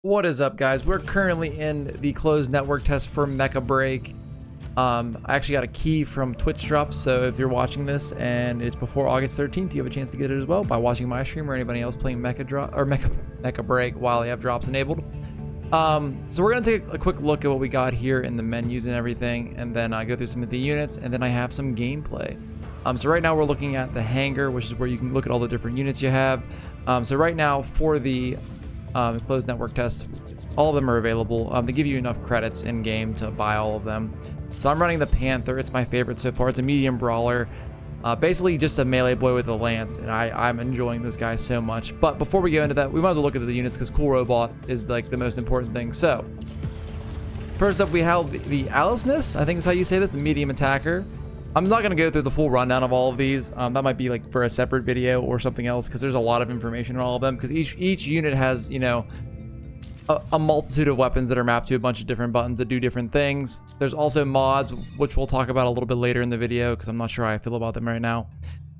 What is up, guys? We're currently in the closed network test for Mecha BREAK. I actually got a key from Twitch Drop, so if you're watching this and it's before August 13th, you have a chance to get it as well by watching my stream or anybody else playing Mecha BREAK while they have drops enabled. So we're gonna take a quick look at what we got here in the menus and everything, and then I go through some of the units, and then I have some gameplay. So right now we're looking at the hangar, which is where you can look at all the different units you have. So right now for the closed network tests, all of them are available. They give you enough credits in game to buy all of them. So I'm running the Panther. It's my favorite so far. It's a medium brawler, basically just a melee boy with a lance, and I'm enjoying this guy so much. But before we go into that, we might as well look at the units because cool robot is like the most important thing. So first up, we have the Alness, I think is how you say this, a medium attacker. I'm not going to go through the full rundown of all of these. That might be like for a separate video or something else, because there's a lot of information on all of them, because each unit has, you know, a multitude of weapons that are mapped to a bunch of different buttons that do different things. There's also mods, which we'll talk about a little bit later in the video, because I'm not sure how I feel about them right now.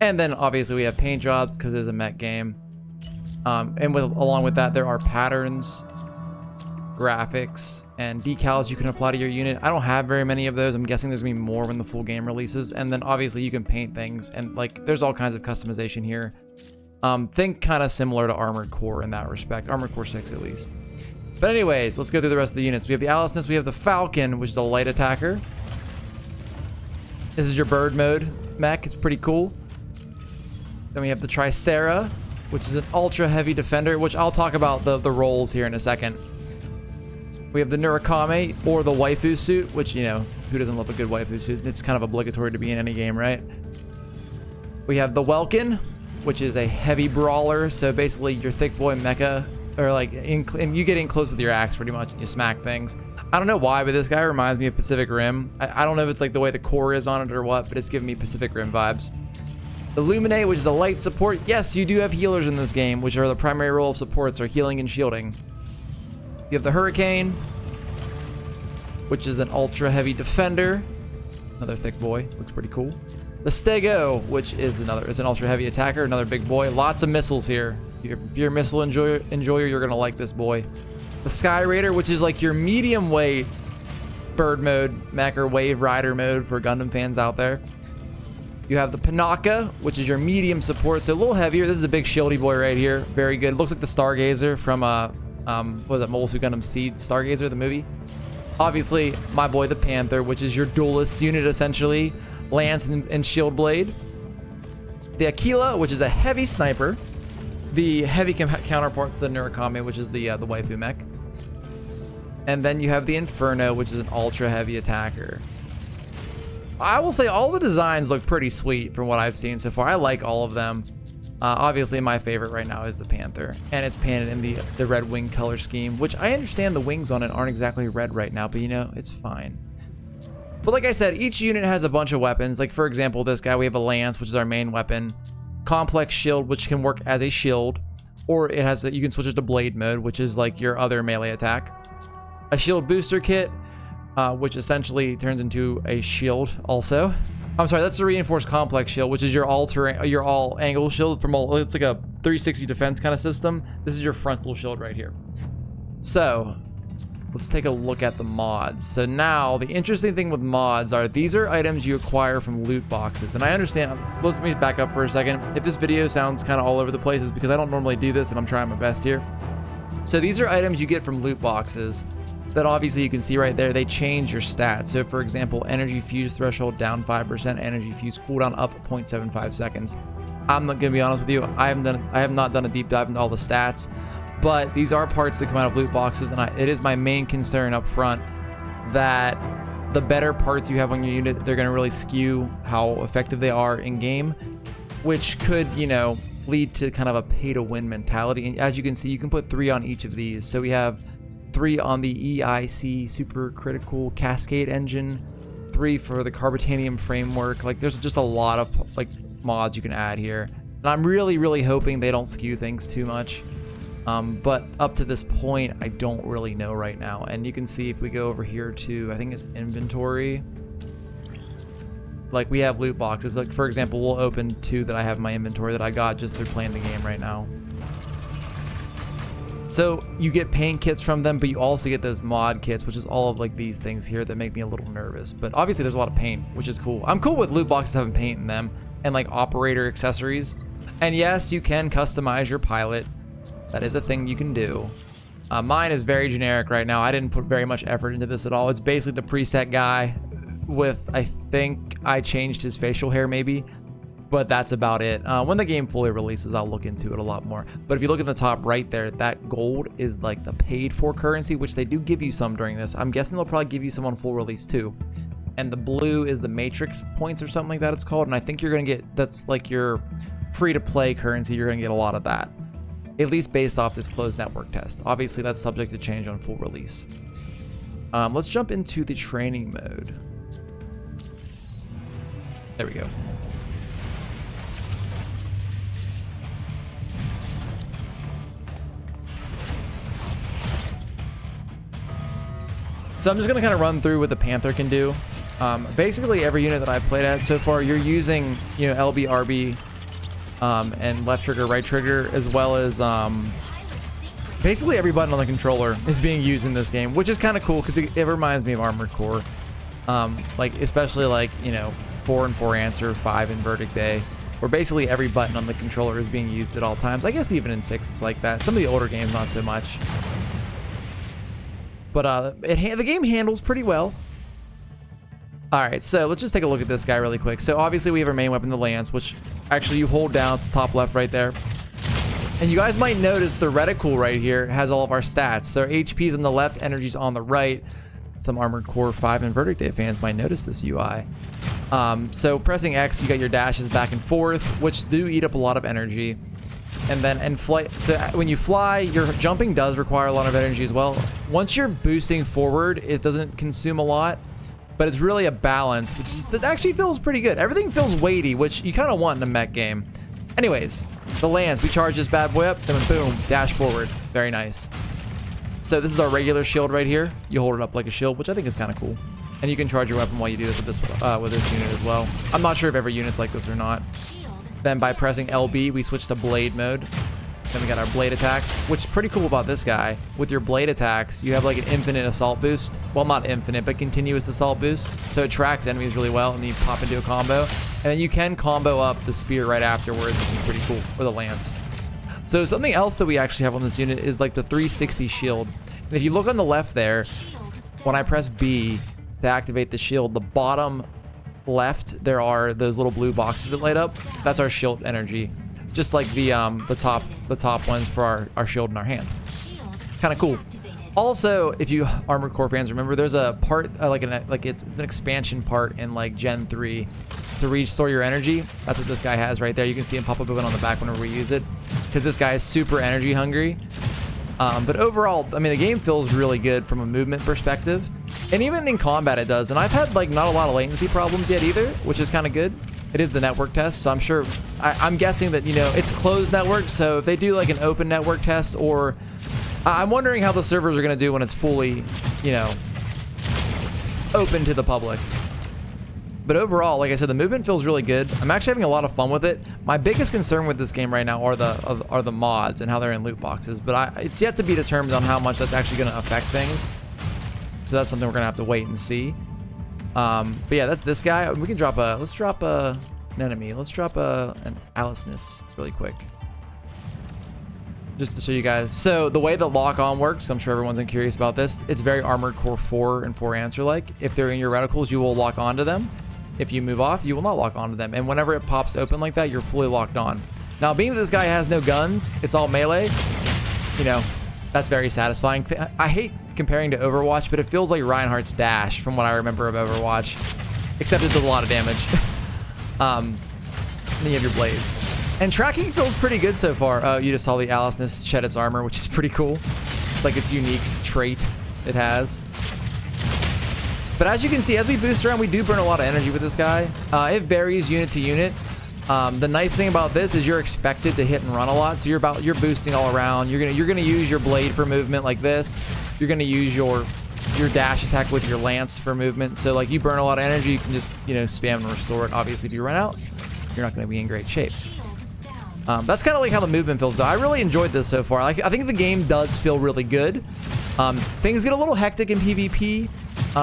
And then obviously we have paint jobs, because it's a mech game. And along with that, there are patterns, graphics, and decals you can apply to your unit. I don't have very many of those. I'm guessing there's gonna be more when the full game releases. And then obviously you can paint things, and like there's all kinds of customization here. Think kind of similar to Armored Core in that respect, Armored Core 6 at least. But anyways, let's go through the rest of the units. We have the Alness, we have the Falcon, which is a light attacker. This is your bird mode mech. It's pretty cool. Then we have the Tricera, which is an ultra heavy defender, which I'll talk about the roles here in a second. We have the Murakami, or the waifu suit, which, you know, who doesn't love a good waifu suit? It's kind of obligatory to be in any game, right? We have the Welkin, which is a heavy brawler. So basically your thick boy mecha, or like, and you get in close with your axe pretty much, and you smack things. I don't know why, but this guy reminds me of Pacific Rim. I don't know if it's like the way the core is on it or what, but it's giving me Pacific Rim vibes. The Lumine, which is a light support. Yes, you do have healers in this game, which are the primary role of supports, are healing and shielding. You have the Hurricane, which is an ultra heavy defender. Another thick boy, looks pretty cool. The Stego, which is an ultra heavy attacker, another big boy. Lots of missiles here. If you're a missile enjoyer, you're gonna like this boy. The Sky Raider, which is like your medium weight bird mode mech, or wave rider mode for Gundam fans out there. You have the Panaka, which is your medium support, so a little heavier. This is a big shieldy boy right here. Very good. Looks like the Stargazer from what was it, Mobile Suit Gundam Seed Stargazer, the movie. Obviously, my boy the Panther, which is your duelist unit essentially, lance and shield blade. The Aquila, which is a heavy sniper. The heavy counterpart to the Murakami, which is the waifu mech. And then you have the Inferno, which is an ultra heavy attacker. I will say all the designs look pretty sweet from what I've seen so far. I like all of them. Obviously, my favorite right now is the Panther, and it's painted in the red wing color scheme, which I understand the wings on it aren't exactly red right now, but you know, it's fine. But like I said, each unit has a bunch of weapons. Like for example, this guy, we have a lance, which is our main weapon. Complex shield, which can work as a shield, or it has you can switch it to blade mode, which is like your other melee attack. A shield booster kit, which essentially turns into a shield also. I'm sorry, that's the reinforced complex shield, which is your all angle shield from all. It's like a 360 defense kind of system. This is your frontal shield right here. So let's take a look at the mods. So now the interesting thing with mods are these are items you acquire from loot boxes. And I understand, let me back up for a second. If this video sounds kind of all over the place, it's because I don't normally do this and I'm trying my best here. So these are items you get from loot boxes that obviously you can see right there. They change your stats. So for example, energy fuse threshold down 5%, energy fuse cooldown up 0.75 seconds. I'm not gonna be honest with you, I have not done a deep dive into all the stats, but these are parts that come out of loot boxes, and it is my main concern up front that the better parts you have on your unit, they're gonna really skew how effective they are in game, which could, you know, lead to kind of a pay to win mentality. And as you can see, you can put 3 on each of these. So we have 3 on the EIC super critical cascade engine, 3 for the carbitanium framework. Like there's just a lot of like mods you can add here, and I'm really hoping they don't skew things too much. But up to this point, I don't really know right now. And you can see if we go over here to, I think it's inventory, like we have loot boxes. Like for example, we'll open 2 that I have in my inventory that I got just through playing the game right now. So you get paint kits from them, but you also get those mod kits, which is all of like these things here that make me a little nervous. But obviously there's a lot of paint, which is cool. I'm cool with loot boxes having paint in them and like operator accessories. And yes, you can customize your pilot. That is a thing you can do. Mine is very generic right now. I didn't put very much effort into this at all. It's basically the preset guy with, I think I changed his facial hair maybe. But that's about it. When the game fully releases, I'll look into it a lot more. But if you look at the top right there, that gold is like the paid for currency, which they do give you some during this. I'm guessing they'll probably give you some on full release too. And the blue is the matrix points or something like that it's called. And I think you're going to get, that's like your free to play currency. You're going to get a lot of that, at least based off this closed network test. Obviously that's subject to change on full release. Let's jump into the training mode. There we go. So I'm just going to kind of run through what the Panther can do. Basically, every unit that I've played at so far, you're using, you know, LB, RB, and left trigger, right trigger, as well as basically every button on the controller is being used in this game, which is kind of cool because it reminds me of Armored Core. Like, especially like, you know, 4 and 4 answer, 5 in Verdict Day, where basically every button on the controller is being used at all times. I guess even in 6 it's like that. Some of the older games, not so much. But the game handles pretty well. Alright, so let's just take a look at this guy really quick. So obviously we have our main weapon, the lance, which actually you hold down. It's top left right there. And you guys might notice the reticle right here has all of our stats. So HP's on the left, energy's on the right. Some Armored Core 5 and Verdict Day fans might notice this UI. So pressing X, you got your dashes back and forth, which do eat up a lot of energy. And then in flight, so when you fly, your jumping does require a lot of energy as well. Once you're boosting forward, it doesn't consume a lot, but it's really a balance, which is, it actually feels pretty good. Everything feels weighty, which you kind of want in a mech game. Anyways, the lance, we charge this bad boy up, then boom, dash forward. Very nice. So this is our regular shield right here. You hold it up like a shield, which I think is kind of cool. And you can charge your weapon while you do this with this unit as well. I'm not sure if every unit's like this or not. Then by pressing LB, we switch to blade mode. Then we got our blade attacks, which is pretty cool about this guy. With your blade attacks, you have like an infinite assault boost. Well, not infinite, but continuous assault boost. So it tracks enemies really well, and then you pop into a combo. And then you can combo up the spear right afterwards, which is pretty cool, with a lance. So something else that we actually have on this unit is like the 360 shield. And if you look on the left there, when I press B to activate the shield, the bottom left there are those little blue boxes that light up. That's our shield energy, just like the top ones for our shield in our hand. Kind of cool. Also, if you Armored Core fans remember, there's a part it's an expansion part in like Gen 3 to restore your energy. That's what this guy has right there. You can see him pop up on the back whenever we use it, because this guy is super energy hungry. But overall, I mean, the game feels really good from a movement perspective. And even in combat it does. And I've had like not a lot of latency problems yet either, which is kind of good. It is the network test, so I'm sure, I'm guessing that, you know, it's a closed network. So if they do like an open network test, or I'm wondering how the servers are going to do when it's fully, you know, open to the public. But overall, like I said, the movement feels really good. I'm actually having a lot of fun with it. My biggest concern with this game right now are the mods and how they're in loot boxes. But it's yet to be determined on how much that's actually going to affect things. So that's something we're going to have to wait and see. But yeah, that's this guy. We can drop let's drop an enemy. Let's drop an Alness really quick, just to show you guys. So the way the lock-on works, I'm sure everyone's curious about this. It's very Armored Core 4 and 4 answer-like. If they're in your reticles, you will lock onto them. If you move off, you will not lock onto them. And whenever it pops open like that, you're fully locked on. Now, being that this guy has no guns, it's all melee, you know, that's very satisfying. I hate comparing to Overwatch, but it feels like Reinhardt's dash from what I remember of Overwatch, except it does a lot of damage. And then you have your blades. And tracking feels pretty good so far. You just saw the Alness shed its armor, which is pretty cool. It's like its unique trait it has. But as you can see, as we boost around, we do burn a lot of energy with this guy. It varies unit to unit. The nice thing about this is you're expected to hit and run a lot, so you're boosting all around. You're gonna use your blade for movement like this. You're gonna use your dash attack with your lance for movement. So like you burn a lot of energy, you can just, you know, spam and restore it. Obviously, if you run out, you're not gonna be in great shape. That's kind of like how the movement feels, though. I really enjoyed this so far. I think the game does feel really good. Things get a little hectic in PvP,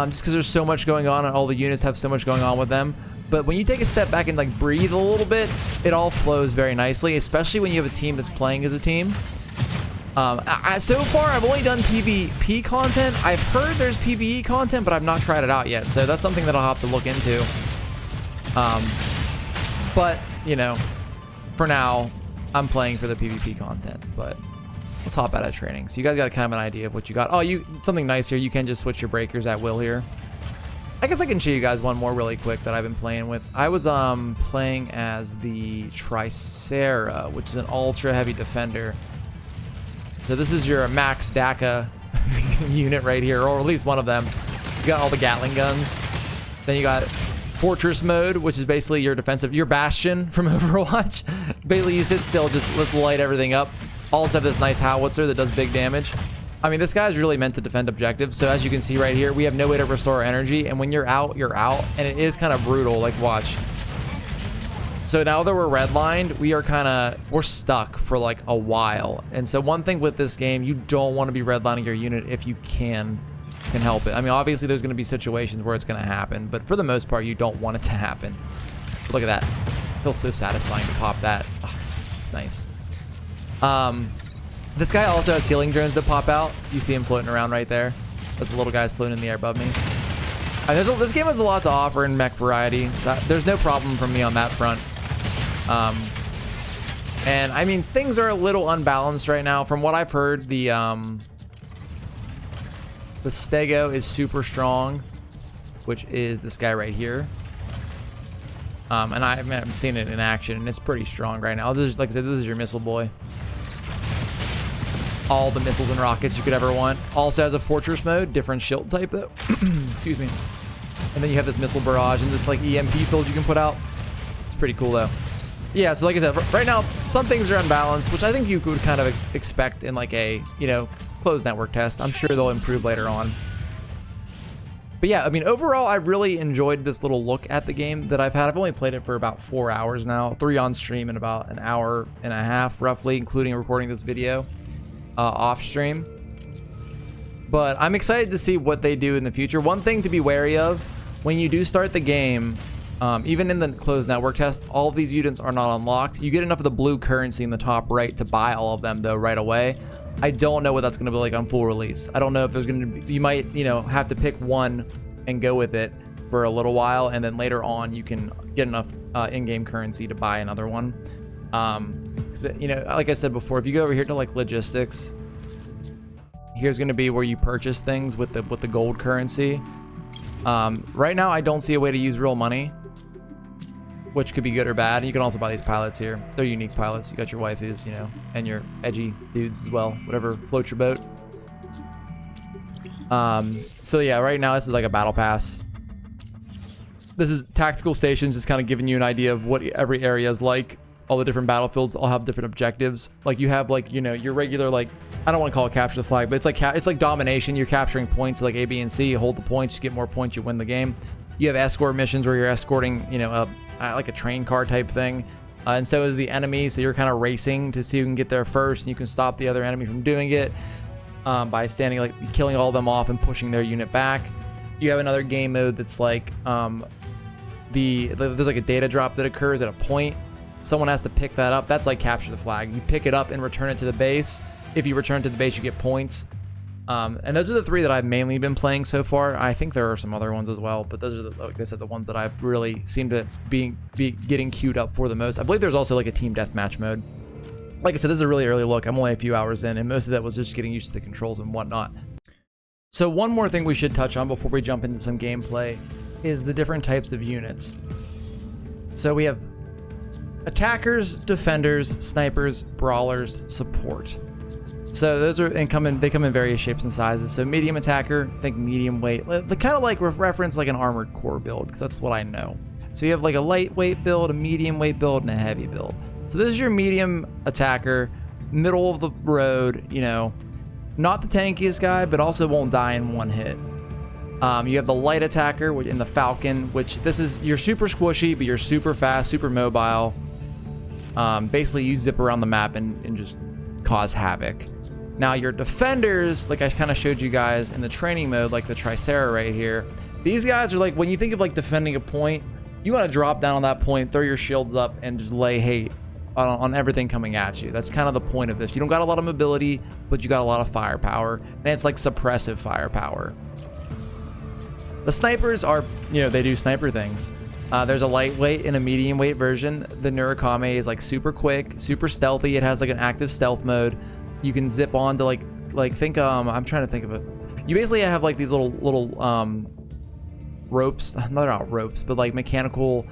just because there's so much going on and all the units have so much going on with them. But when you take a step back and like breathe a little bit, it all flows very nicely, especially when you have a team that's playing as a team. So far, I've only done PvP content. I've heard there's PvE content, but I've not tried it out yet. So that's something that I'll have to look into. But, you know, for now, I'm playing for the PvP content. But let's hop out of training. So you guys got kind of an idea of what you got. Oh, something nice here. You can just switch your breakers at will here. I guess I can show you guys one more really quick that I've been playing with. I was playing as the Tricera, which is an ultra heavy defender. So this is your max DACA unit right here, or at least one of them. You got all the Gatling guns. Then you got Fortress mode, which is basically your defensive, your Bastion from Overwatch. Basically, you sit still, just light everything up. Also have this nice howitzer that does big damage. I mean, this guy's really meant to defend objectives. So as you can see right here, we have no way to restore energy. And when you're out, you're out. And it is kind of brutal. Like, watch. So now that we're redlined, we're stuck for like a while. And so one thing with this game, you don't want to be redlining your unit if you can help it. I mean, obviously there's going to be situations where it's going to happen, but for the most part, you don't want it to happen. Look at that. It feels so satisfying to pop that. Oh, it's nice. This guy also has healing drones that pop out. You see him floating around right there. As the little guy's floating in the air above me. This game has a lot to offer in mech variety. So there's no problem for me on that front. And I mean, things are a little unbalanced right now. From what I've heard, the Stego is super strong, which is this guy right here. And I've seen it in action, and it's pretty strong right now. This is, like I said, this is your missile boy. All the missiles and rockets you could ever want. Also has a fortress mode, different shield type though. Excuse me. And then you have this missile barrage and this like EMP field you can put out. It's pretty cool though. Yeah, so like I said, right now some things are unbalanced, which I think you could kind of expect in like a, you know, closed network test. I'm sure they'll improve later on. But yeah, I mean, overall, I really enjoyed this little look at the game that I've had. I've only played it for about 4 hours now, 3 on stream and about an hour and a half, roughly, including recording this video off stream. But I'm excited to see what they do in the future. One thing to be wary of, when you do start the game, even in the closed network test, all of these units are not unlocked. You get enough of the blue currency in the top right to buy all of them, though, right away. I don't know what that's going to be like on full release. I don't know if there's going to be, you might, you know, have to pick one and go with it for a little while, and then later on you can get enough in-game currency to buy another one. 'Cause, you know, like I said before, if you go over here to like logistics, here's going to be where you purchase things with the gold currency. Right now, I don't see a way to use real money, which could be good or bad. You can also buy these pilots here. They're unique pilots. You got your waifus, you know, and your edgy dudes as well. Whatever floats your boat. So yeah, right now this is like a battle pass. This is tactical stations, just kind of giving you an idea of what every area is like. All the different battlefields all have different objectives. Like you have like, you know, your regular, like, I don't want to call it capture the flag, but it's like domination. You're capturing points like A, B, and C. You hold the points, you get more points, you win the game. You have escort missions where you're escorting, you know, like a train car type thing. And so is the enemy. So you're kind of racing to see who can get there first, and you can stop the other enemy from doing it by standing, like killing all of them off and pushing their unit back. You have another game mode that's like there's like a data drop that occurs at a point. Someone has to pick that up. That's like capture the flag. You pick it up and return it to the base. If you return to the base, you get points. And those are the 3 that I've mainly been playing so far. I think there are some other ones as well, but those are, like I said, the ones that I've really seemed to be getting queued up for the most. I believe there's also like a team deathmatch mode. Like I said, this is a really early look. I'm only a few hours in, and most of that was just getting used to the controls and whatnot. So one more thing we should touch on before we jump into some gameplay is the different types of units. So we have attackers, defenders, snipers, brawlers, support. So those are they come in various shapes and sizes. So medium attacker, think medium weight. They kind of like reference like an armored core build, because that's what I know. So you have like a lightweight build, a medium weight build, and a heavy build. So this is your medium attacker, middle of the road, you know, not the tankiest guy, but also won't die in one hit. You have the light attacker in the Falcon, which this is, you're super squishy, but you're super fast, super mobile. Basically, you zip around the map and just cause havoc. Now, your defenders, like I kind of showed you guys in the training mode, like the Tricera right here, these guys are like, when you think of like defending a point, you want to drop down on that point, throw your shields up, and just lay hate on everything coming at you. That's kind of the point of this. You don't got a lot of mobility, but you got a lot of firepower, and it's like suppressive firepower. The snipers are, you know, they do sniper things. There's a lightweight and a medium weight version. The Murakami is like super quick, super stealthy. It has like an active stealth mode. You can zip on to like think, I'm trying to think of it. You basically have like these little ropes, not ropes, but like mechanical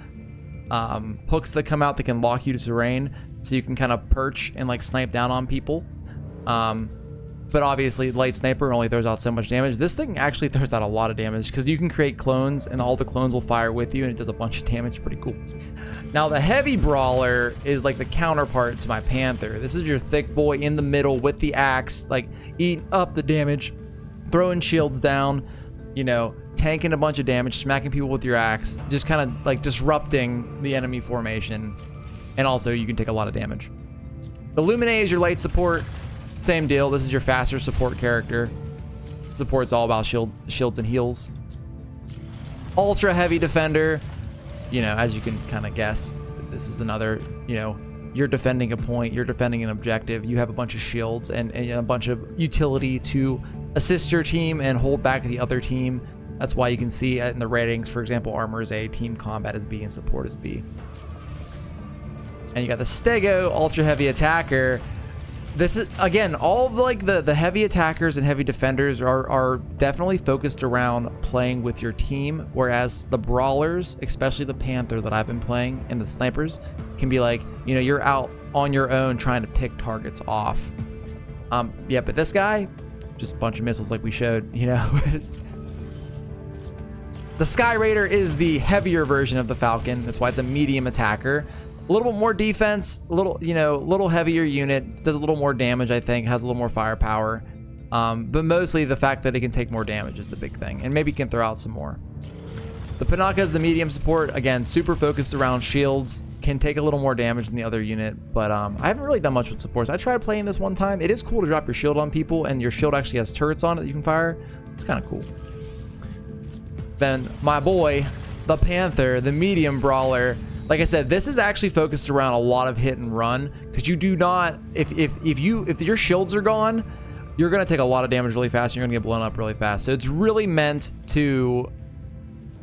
hooks that come out that can lock you to terrain, so you can kind of perch and like snipe down on people. But obviously light sniper only throws out so much damage. This thing actually throws out a lot of damage because you can create clones and all the clones will fire with you and it does a bunch of damage. Pretty cool. Now the heavy brawler is like the counterpart to my Panther. This is your thick boy in the middle with the axe, like eating up the damage, throwing shields down, you know, tanking a bunch of damage, smacking people with your axe, just kind of like disrupting the enemy formation. And also you can take a lot of damage. The Lumine is your light support. Same deal. This is your faster support character. Support's all about shields and heals. Ultra heavy defender. You know, as you can kind of guess, this is another, you know, you're defending a point, you're defending an objective, you have a bunch of shields and a bunch of utility to assist your team and hold back the other team. That's why you can see in the ratings, for example, armor is A, team combat is B, and support is B. And you got the Stego, ultra heavy attacker. This is, again, all of like the heavy attackers and heavy defenders are definitely focused around playing with your team, whereas the brawlers, especially the Panther that I've been playing, and the snipers, can be like, you know, you're out on your own trying to pick targets off. Yeah, but this guy, just a bunch of missiles like we showed, you know. The Sky Raider is the heavier version of the Falcon. That's why it's a medium attacker. A little bit more defense, a little, you know, little heavier unit, does a little more damage, I think, has a little more firepower. But mostly the fact that it can take more damage is the big thing, and maybe can throw out some more. The Panaka is the medium support, again, super focused around shields, can take a little more damage than the other unit, but I haven't really done much with supports. I tried playing this one time. It is cool to drop your shield on people, and your shield actually has turrets on it that you can fire. It's kind of cool. Then my boy, the Panther, the medium brawler. Like I said, this is actually focused around a lot of hit and run, because you do not, if your shields are gone, you're gonna take a lot of damage really fast. And you're gonna get blown up really fast. So it's really meant to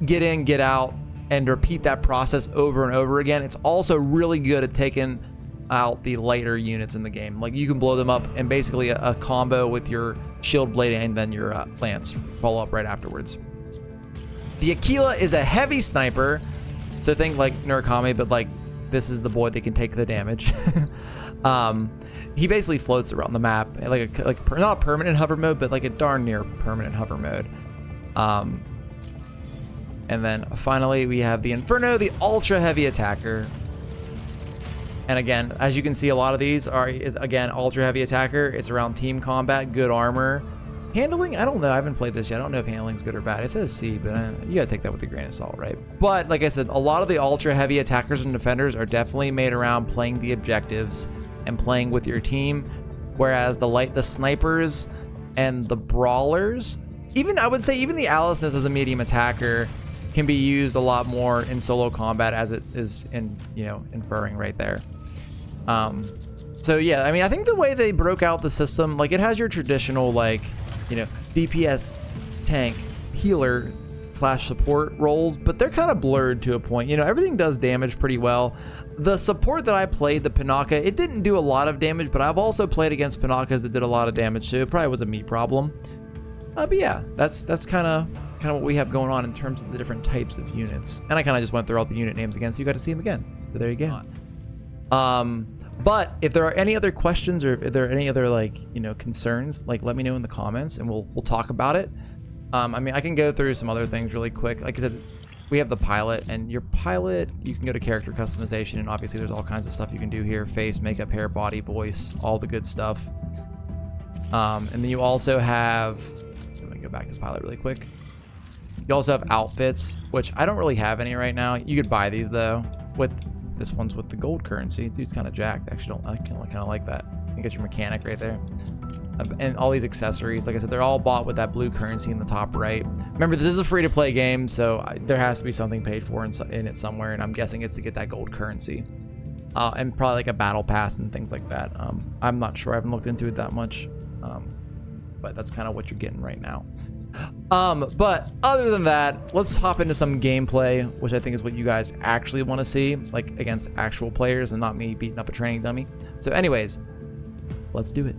get in, get out, and repeat that process over and over again. It's also really good at taking out the lighter units in the game. Like you can blow them up, and basically a combo with your shield blade and then your lance follow up right afterwards. The Aquila is a heavy sniper. So think like Murakami, but like this is the boy that can take the damage. He basically floats around the map like not a permanent hover mode, but like a darn near permanent hover mode. And then finally we have the Inferno, the ultra heavy attacker. And again, as you can see, a lot of these is again ultra heavy attacker. It's around team combat, good armor. Handling, I don't know. I haven't played this yet. I don't know if handling's good or bad. It says C, but you gotta take that with a grain of salt, right? But like I said, a lot of the ultra heavy attackers and defenders are definitely made around playing the objectives and playing with your team. Whereas the snipers and the brawlers, I would say even the Alness as a medium attacker can be used a lot more in solo combat, as it is in, you know, inferring right there. So yeah, I mean, I think the way they broke out the system, like it has your traditional like, you know, DPS, tank, healer / support roles, but they're kind of blurred to a point. You know, everything does damage pretty well. The support that I played, the Panaka, it didn't do a lot of damage, but I've also played against Panakas that did a lot of damage too. It probably was a me problem. But yeah, that's kind of what we have going on in terms of the different types of units. And I kind of just went through all the unit names again, so you got to see them again. So there you go. But if there are any other questions, or if there are any other, like, you know, concerns, like, let me know in the comments and we'll talk about it. I mean, I can go through some other things really quick. Like I said, we have the pilot, and your pilot, you can go to character customization, and obviously there's all kinds of stuff you can do here: face, makeup, hair, body, voice, all the good stuff. And then you also have, let me go back to pilot really quick. You also have outfits, which I don't really have any right now. You could buy these though. With This one's with the gold currency. Dude's kind of jacked. Actually, I kind of like that. You get your mechanic right there. And all these accessories, like I said, they're all bought with that blue currency in the top right. Remember, this is a free-to-play game, so there has to be something paid for in it somewhere, and I'm guessing it's to get that gold currency. And probably like a battle pass and things like that. I'm not sure. I haven't looked into it that much. But that's kind of what you're getting right now. But other than that, let's hop into some gameplay, which I think is what you guys actually want to see, like against actual players and not me beating up a training dummy. So anyways, let's do it.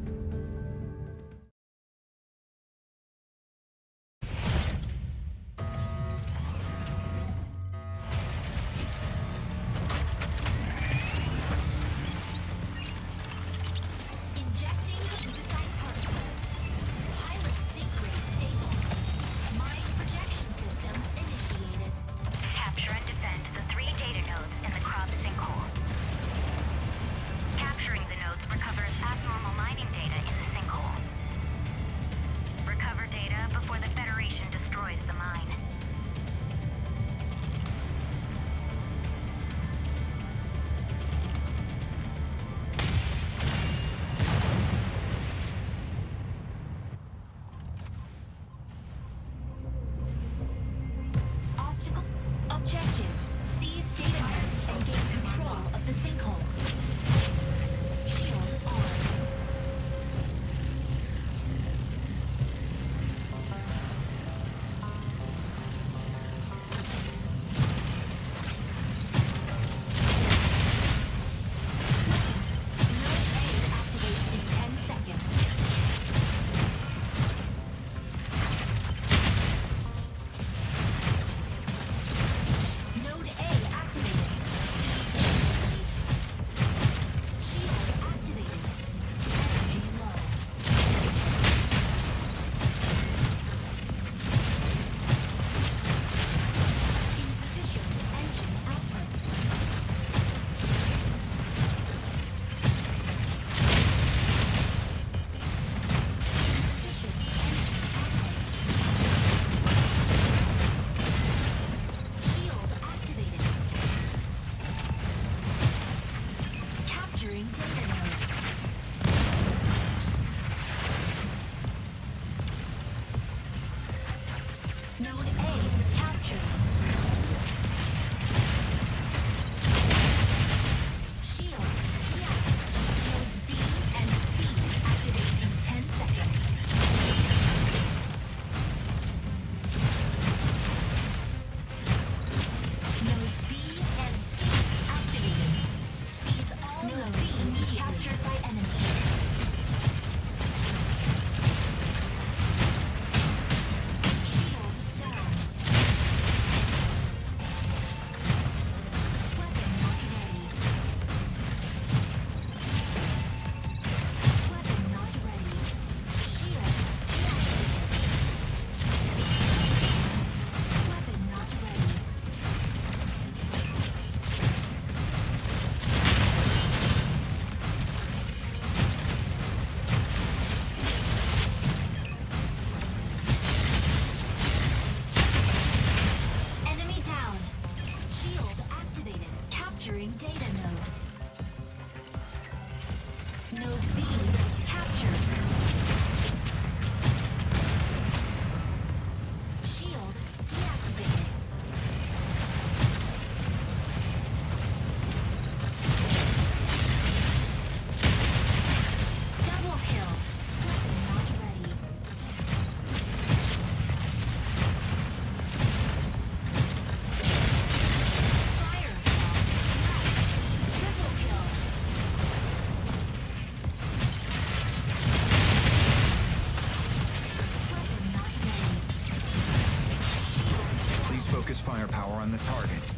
Firepower on the target.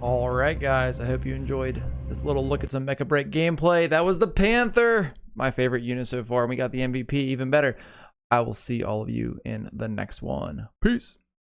All right, guys, I hope you enjoyed this little look at some Mecha BREAK gameplay. That was the Panther, my favorite unit so far. We got the MVP, even better. I will see all of you in the next one. Peace.